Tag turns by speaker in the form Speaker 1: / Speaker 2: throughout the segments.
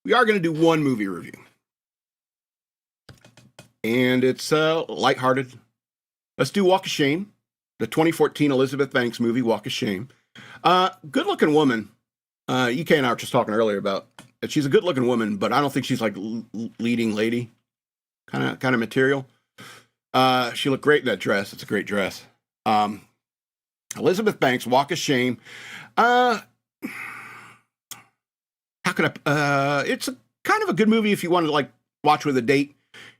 Speaker 1: we are going to do one movie review. And it's lighthearted. Let's do Walk of Shame, the 2014 Elizabeth Banks movie, Walk of Shame. Good-looking woman. EK and I were just talking earlier about that she's a good-looking woman, but I don't think she's like leading lady kind of material. She looked great in that dress. It's a great dress. Elizabeth Banks, Walk of Shame. How could I? It's a kind of a good movie if you want to like watch with a date.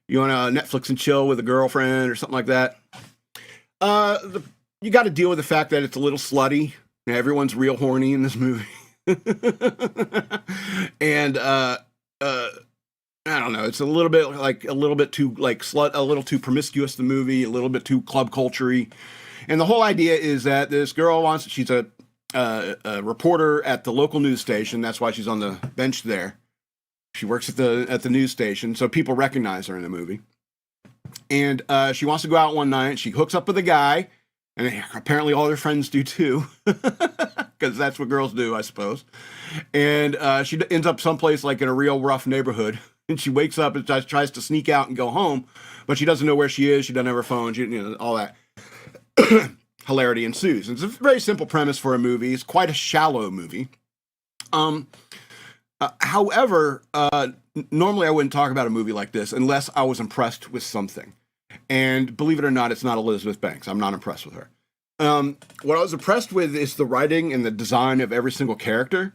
Speaker 1: You want to Netflix and chill with a girlfriend or something like that. You got to deal with the fact that it's a little slutty. Everyone's real horny in this movie. And I don't know, it's a little bit too like slut, a little too promiscuous, the movie, a little bit too club culture-y. And the whole idea is that this girl she's a reporter at the local news station. That's why she's on the bench there. She works at the news station, so people recognize her in the movie. And she wants to go out one night. She hooks up with a guy, and apparently all her friends do too, because that's what girls do, I suppose. And she ends up someplace like in a real rough neighborhood. And she wakes up and tries to sneak out and go home, but she doesn't know where she is. She doesn't have her phone. All that. Hilarity ensues. It's a very simple premise for a movie. It's quite a shallow movie. However, normally I wouldn't talk about a movie like this unless I was impressed with something. And believe it or not, it's not Elizabeth Banks. I'm not impressed with her. What I was impressed with is the writing and the design of every single character.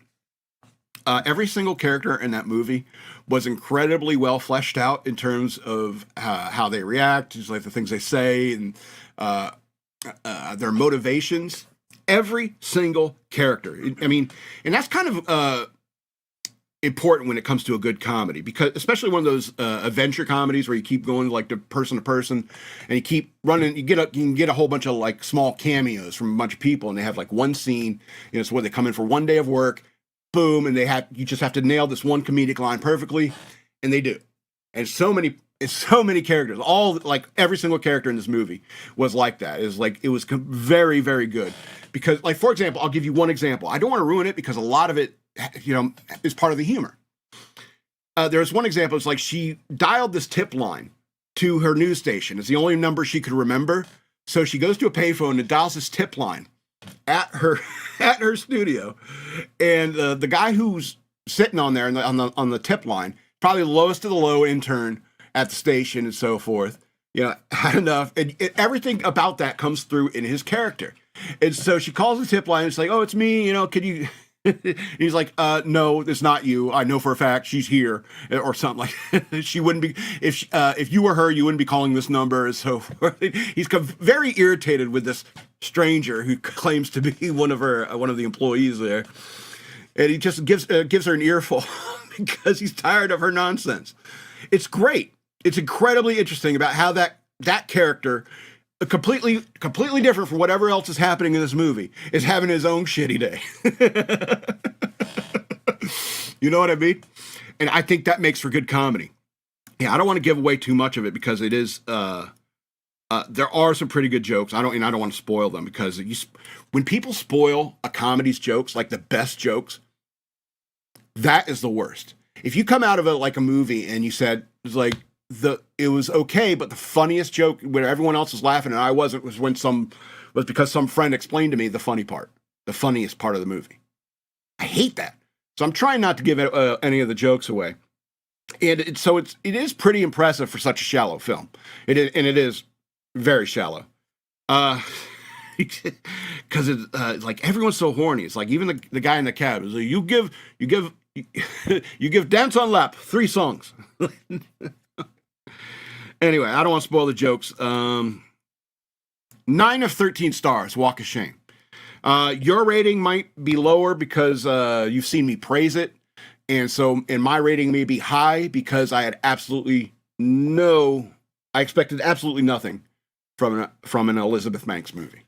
Speaker 1: Every single character in that movie was incredibly well fleshed out in terms of how they react, just like the things they say, and their motivations. Every single character. I mean, and that's kind of important when it comes to a good comedy, because especially one of those adventure comedies where you keep going like to person, and you keep running. You can get a whole bunch of like small cameos from a bunch of people, and they have like one scene. It's where they come in for one day of work, boom, and you just have to nail this one comedic line perfectly, and they do. And it's so many characters. All like every single character in this movie was like that. It was very, very good. Because, like, for example, I'll give you one example. I don't want to ruin it because a lot of it, is part of the humor. There's one example. It's like she dialed this tip line to her news station. It's the only number she could remember. So she goes to a payphone and dials this tip line at her studio, and the guy who's sitting on there on the tip line, probably the lowest of the low intern at the station and so forth, had enough, and everything about that comes through in his character. And so she calls the tip line. And it's like, oh, it's me. Could you? He's like, no, it's not you. I know for a fact she's here, or something like. She wouldn't be if you were her. You wouldn't be calling this number, and so forth. He's very irritated with this stranger who claims to be one of the employees there, and he just gives her an earful because he's tired of her nonsense. It's great. It's incredibly interesting about how that character, completely different from whatever else is happening in this movie, is having his own shitty day. You know what I mean? And I think that makes for good comedy. Yeah, I don't want to give away too much of it because it is. There are some pretty good jokes. I don't want to spoil them, because when people spoil a comedy's jokes, like the best jokes, that is the worst. If you come out of a movie and you said it was okay, but the funniest joke where everyone else was laughing and I wasn't was because some friend explained to me the funniest part of the movie. I hate that. So I'm trying not to give any of the jokes away. And it is pretty impressive for such a shallow film. It is very shallow. Because it's like everyone's so horny. It's like even the guy in the cab is like, you give Dance on Lap 3 songs. Anyway, I don't want to spoil the jokes. 9 of 13 stars, Walk of Shame. Your rating might be lower because you've seen me praise it. And my rating may be high because I expected absolutely nothing from an Elizabeth Banks movie.